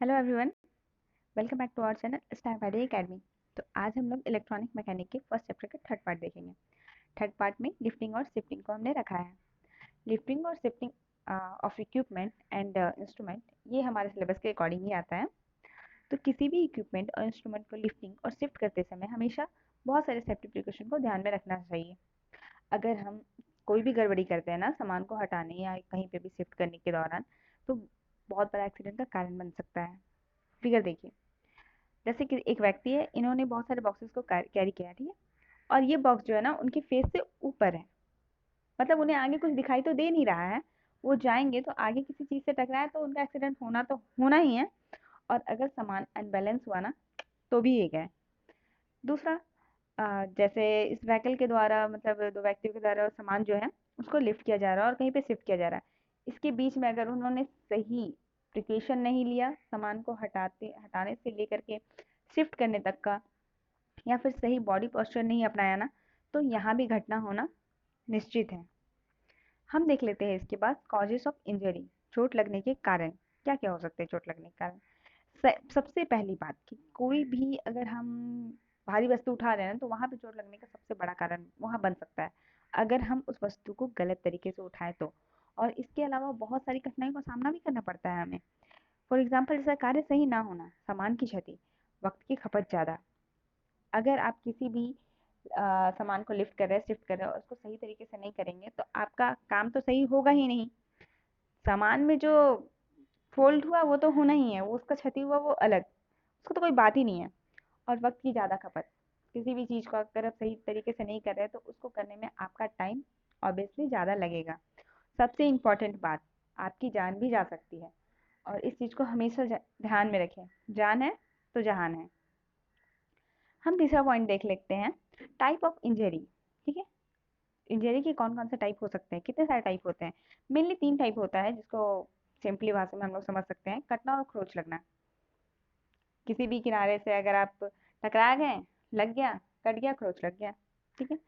Hello everyone, welcome back to our channel Star Valley Academy. तो आज हम लोग इलेक्ट्रॉनिक मैकेनिक के फर्स्ट चैप्टर का थर्ड पार्ट देखेंगे। थर्ड पार्ट में लिफ्टिंग और शिफ्टिंग को हमने रखा है। लिफ्टिंग और shifting of equipment and instrument, ये हमारे सिलेबस के अकॉर्डिंग ही आता है। तो किसी भी इक्विपमेंट और इंस्ट्रूमेंट को लिफ्टिंग और शिफ्ट करते समय हमेशा बहुत सारे सेफ्टी प्रिकॉशन को ध्यान में रखना चाहिए। अगर हम कोई भी गड़बड़ी करते हैं ना सामान को हटाने या कहीं पे भी शिफ्ट करने के दौरान, तो बहुत बड़ा एक्सीडेंट का कारण बन सकता है। फिगर देखिए, जैसे कि एक व्यक्ति है, इन्होंने बहुत सारे बॉक्सेस को कैरी किया, ठीक है। और ये बॉक्स जो है ना उनके फेस से ऊपर है, मतलब उन्हें आगे कुछ दिखाई तो दे नहीं रहा है। वो जाएंगे तो आगे किसी चीज से टकराए तो उनका एक्सीडेंट होना तो होना ही है। और अगर सामान अनबैलेंस हुआ ना तो भी ये गए। दूसरा, जैसे इस व्हीकल के द्वारा, मतलब दो व्यक्तियों के द्वारा सामान जो है उसको लिफ्ट किया जा रहा है और कहीं पे शिफ्ट किया जा रहा है। इसके बीच में अगर उन्होंने सही प्रिकॉशन नहीं लिया सामान को हटाने से लेकर के शिफ्ट करने तक का, या फिर सही बॉडी पोस्चर नहीं अपनाया ना, तो यहाँ भी घटना होना निश्चित है। हम देख लेते हैं इसके बाद कॉजेस ऑफ इंजरी, चोट लगने के कारण। क्या क्या हो सकते हैं चोट लगने के कारण? सबसे पहली बात कि कोई भी अगर हम भारी वस्तु उठा रहे हैं तो वहां पे चोट लगने का सबसे बड़ा कारण वहां बन सकता है अगर हम उस वस्तु को गलत तरीके से उठाएं तो। और इसके अलावा बहुत सारी कठिनाइयों का सामना भी करना पड़ता है हमें। फॉर एग्जाम्पल, जैसा कार्य सही ना होना, सामान की क्षति, वक्त की खपत ज्यादा। अगर आप किसी भी सामान को लिफ्ट कर रहे हैं, शिफ्ट कर रहे हैं और उसको सही तरीके से नहीं करेंगे तो आपका काम तो सही होगा ही नहीं। सामान में जो फोल्ड हुआ वो तो होना ही है, वो उसका क्षति हुआ वो अलग, उसको तो कोई बात ही नहीं है। और वक्त की ज़्यादा खपत, किसी भी चीज़ को अगर आप सही तरीके से नहीं कर रहे तो उसको करने में आपका टाइम ऑब्वियसली ज़्यादा लगेगा। सबसे इम्पोर्टेंट बात, आपकी जान भी जा सकती है। और इस चीज़ को हमेशा ध्यान में रखें, जान है तो जहान है। हम तीसरा पॉइंट देख लेते हैं, टाइप ऑफ इंजरी। ठीक है, इंजरी के कौन कौन से टाइप हो सकते हैं, कितने सारे टाइप होते हैं? मेनली तीन टाइप होता है, जिसको सिंपली भाषा में हम लोग समझ सकते हैं: कटना और खरोच लगना। किसी भी किनारे से अगर आप टकरा गए, लग गया, कट गया, खरोच लग गया। ठीक है।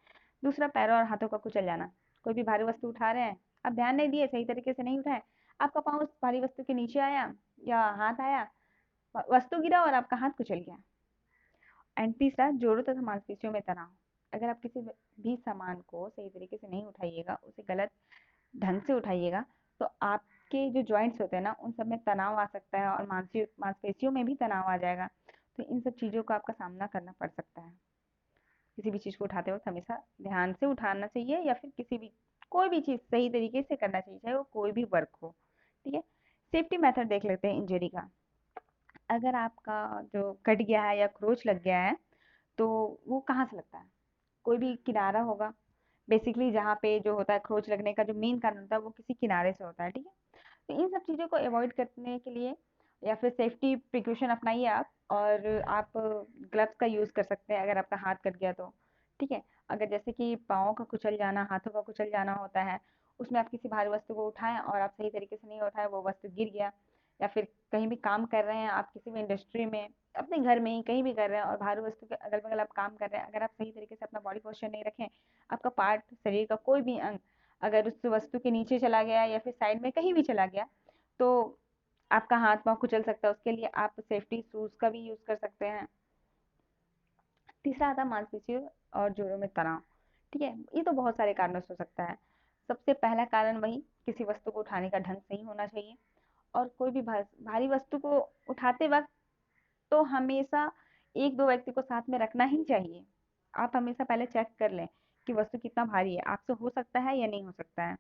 दूसरा, पैरों और हाथों का कुचल जाना। कोई भी भारी वस्तु उठा रहे हैं, आप ध्यान नहीं दिए, सही तरीके से नहीं उठाए, आपका पाँव उस भारी वस्तु के नीचे आया या हाथ आया, वस्तु गिरा और आपका हाथ कुचल गया। एंड तीसरा, जोड़ों तथा मांसपेशियों में तनाव। अगर आप किसी भी सामान को सही तरीके से नहीं उठाइएगा, उसे गलत ढंग से उठाइएगा, तो आपके जो जॉइंट्स होते हैं ना उन सब में तनाव आ सकता है और मांसपेशियों में भी तनाव आ जाएगा। तो इन सब चीज़ों का आपका सामना करना पड़ सकता है। किसी भी चीज़ को उठाते वक्त हमेशा ध्यान से उठाना चाहिए, या फिर किसी भी कोई भी चीज़ सही तरीके से करना चाहिए, चाहे वो कोई भी वर्क हो। ठीक है। सेफ्टी मेथड देख लेते हैं इंजरी का। अगर आपका जो कट गया है या क्रोच लग गया है, तो वो कहाँ से लगता है? कोई भी किनारा होगा। बेसिकली जहाँ पे जो होता है खरोच लगने का जो मेन कारण होता है वो किसी किनारे से होता है। ठीक है। तो इन सब चीज़ों को अवॉइड करने के लिए या फिर सेफ्टी प्रिकॉशन अपनाइए आप। और आप ग्लव्स का यूज़ कर सकते हैं अगर आपका हाथ कट गया तो। ठीक है। अगर जैसे कि पाँव का कुचल जाना, हाथों का कुचल जाना होता है, उसमें आप किसी भारी वस्तु को उठाएं और आप सही तरीके से नहीं उठाएं, वो वस्तु गिर गया, या फिर कहीं भी काम कर रहे हैं आप, किसी भी इंडस्ट्री में, अपने घर में ही कहीं भी कर रहे हैं और भारी वस्तु के अगल बगल आप काम कर रहे हैं, अगर आप सही तरीके से अपना बॉडी पोस्चर नहीं रखें, आपका पार्ट, शरीर का कोई भी अंग अगर उस वस्तु के नीचे चला गया या फिर साइड में कहीं भी चला गया, तो आपका हाथ पाँव कुचल सकता है। उसके लिए आप सेफ्टी शूज का भी यूज कर सकते हैं। तीसरा आता है मांसपेशियों और जोड़ों में तनाव। ठीक है, ये तो बहुत सारे कारणों से हो सकता है। सबसे पहला कारण वही, किसी वस्तु को उठाने का ढंग सही होना चाहिए। और कोई भी भारी वस्तु को उठाते वक्त तो हमेशा एक दो व्यक्ति को साथ में रखना ही चाहिए। आप हमेशा पहले चेक कर लें कि वस्तु कितना भारी है, आपसे हो सकता है या नहीं हो सकता है।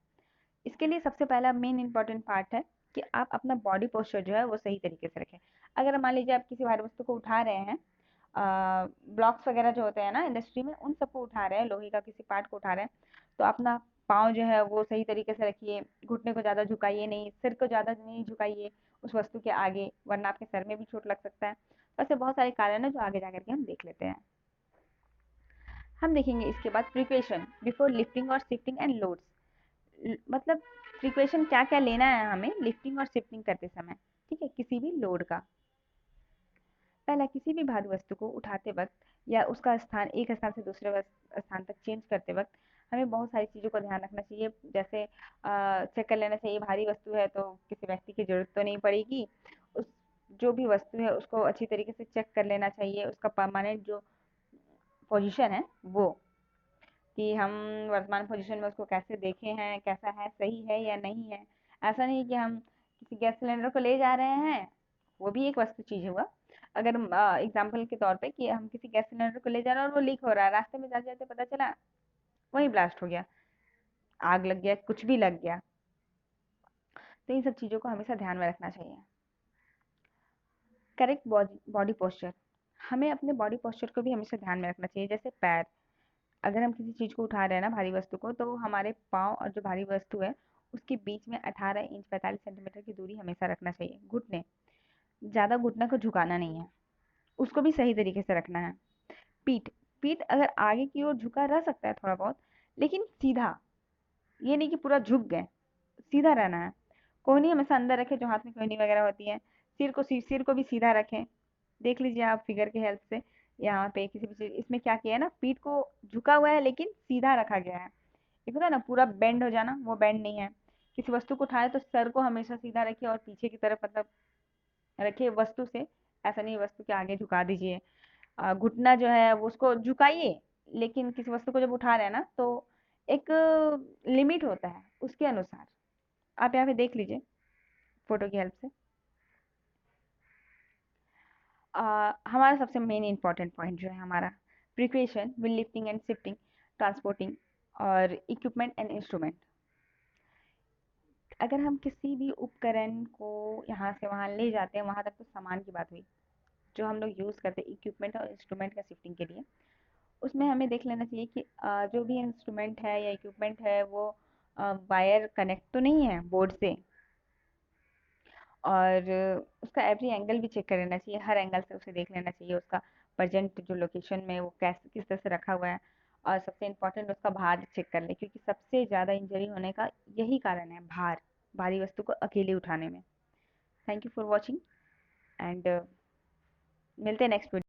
इसके लिए सबसे पहला मेन इंपॉर्टेंट पार्ट है कि आप अपना बॉडी पोस्चर जो है वो सही तरीके से रखें। अगर मान लीजिए आप किसी भारी वस्तु को उठा रहे हैं, ब्लॉक्स वगैरह जो होते हैं ना इंडस्ट्री में, उन सबको उठा रहे हैं, लोहे का किसी पार्ट को उठा रहे हैं, तो अपना पाँव जो है वो सही तरीके से रखिए। घुटने को ज़्यादा झुकाइए नहीं, सिर को ज़्यादा नहीं झुकाइए उस वस्तु के आगे, वरना आपके सर में भी चोट लग सकता है। तो ऐसे बहुत सारे कारण हैं जो आगे जाकर के हम देख लेते हैं। हम देखेंगे इसके बाद प्रिपरेशन बिफोर लिफ्टिंग और शिफ्टिंग एंड लोड्स। मतलब प्रिपरेशन क्या क्या लेना है हमें लिफ्टिंग और शिफ्टिंग करते समय। ठीक है, किसी भी लोड का। पहला, किसी भी भारी वस्तु को उठाते वक्त या उसका स्थान एक स्थान से दूसरे स्थान तक चेंज करते वक्त हमें बहुत सारी चीज़ों का ध्यान रखना चाहिए। जैसे चेक कर लेना चाहिए भारी वस्तु है तो किसी व्यक्ति की जरूरत तो नहीं पड़ेगी, उस जो भी वस्तु है उसको अच्छी तरीके से चेक कर लेना चाहिए, उसका परमानेंट जो पोजीशन है वो, कि हम वर्तमान पोजीशन में उसको कैसे देखे हैं, कैसा है, सही है या नहीं है। ऐसा नहीं कि हम किसी गैस सिलेंडर को ले जा रहे हैं, वो भी एक वस्तु चीज हुआ। अगर एग्जाम्पल के तौर पे कि हम किसी गैस सिलेंडर को ले जा रहे हैं और वो लीक हो रहा है, रास्ते में जाते जाते पता चला वही ब्लास्ट हो गया, आग लग गया, कुछ भी लग गया, तो इन सब चीजों को हमेशा ध्यान में रखना चाहिए। करेक्ट बॉडी पोस्चर, हमें अपने बॉडी पोस्चर को भी हमेशा ध्यान में रखना चाहिए। जैसे पैर, अगर हम किसी चीज को उठा रहे हैं ना, भारी वस्तु को, तो हमारे पाँव और जो भारी वस्तु है उसके बीच में 18 इंच 45 सेंटीमीटर की दूरी हमेशा रखना चाहिए। घुटने, ज्यादा घुटने को झुकाना नहीं है, उसको भी सही तरीके से रखना है। पीठ, पीठ अगर आगे की ओर झुका रह सकता है थोड़ा बहुत, लेकिन सीधा, ये नहीं कि पूरा झुक गए, सीधा रहना है। कोहनी हमेशा अंदर रखें, जो हाथ में कोहनी वगैरह होती है। सिर को भी सीधा रखें। देख लीजिए आप फिगर के हेल्प से, यहाँ पे किसी भी चीज, इसमें क्या किया है ना, पीठ को झुका हुआ है लेकिन सीधा रखा गया है। एक होता है ना पूरा बेंड हो जाना, वो बेंड नहीं है। किसी वस्तु को उठाए तो सर को हमेशा सीधा रखिए और पीछे की तरफ मतलब रखिए वस्तु से, ऐसा नहीं वस्तु के आगे झुका दीजिए। घुटना जो है वो उसको झुकाइए, लेकिन किसी वस्तु को जब उठा रहे हैं ना तो एक लिमिट होता है उसके अनुसार। आप यहाँ पे देख लीजिए फोटो की हेल्प से। हमारा सबसे मेन इंपॉर्टेंट पॉइंट जो है हमारा, preparation will lifting and shifting, transporting और इक्विपमेंट एंड इंस्ट्रूमेंट। अगर हम किसी भी उपकरण को यहाँ से वहाँ ले जाते हैं, वहाँ तक तो सामान की बात हुई, जो हम लोग यूज़ करते हैं इक्विपमेंट और इंस्ट्रूमेंट का शिफ्टिंग के लिए, उसमें हमें देख लेना चाहिए कि जो भी इंस्ट्रूमेंट है या इक्विपमेंट है वो वायर कनेक्ट तो नहीं है बोर्ड से, और उसका एवरी एंगल भी चेक कर लेना चाहिए, हर एंगल से उसे देख लेना चाहिए, उसका प्रेजेंट जो लोकेशन में वो कैसे किस तरह से रखा हुआ है। और सबसे इम्पोर्टेंट उसका भार चेक कर ले, क्योंकि सबसे ज़्यादा इंजरी होने का यही कारण है, भार, भारी वस्तु को अकेले उठाने में। Thank you for watching and मिलते हैं नेक्स्ट वीडियो।